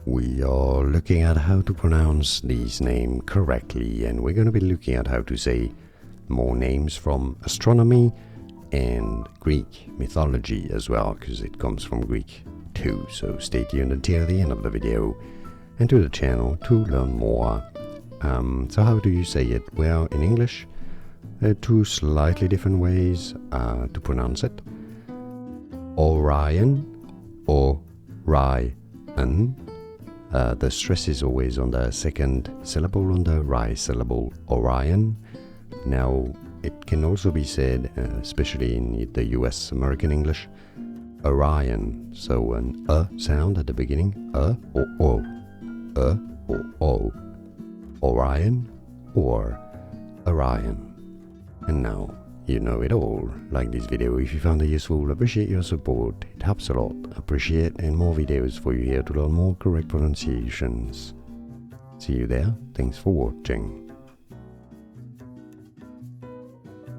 We are looking at how to pronounce these names correctly, and we're going to be looking at how to say more names from astronomy and Greek mythology as well, because it comes from Greek too. So stay tuned until the end of the video and to the channel to learn more. So how do you say it? Well, in English, two slightly different ways to pronounce it. Orion or Ryan. The stress is always on the second syllable, on the right syllable, Orion. Now, it can also be said, especially in the US American English, Orion. So an sound at the beginning, or o. Orion or Orion. And now you know it all. Like this video if you found it useful, appreciate your support, it helps a lot. Appreciate and more videos for you here to learn more correct pronunciations. See you there, thanks for watching.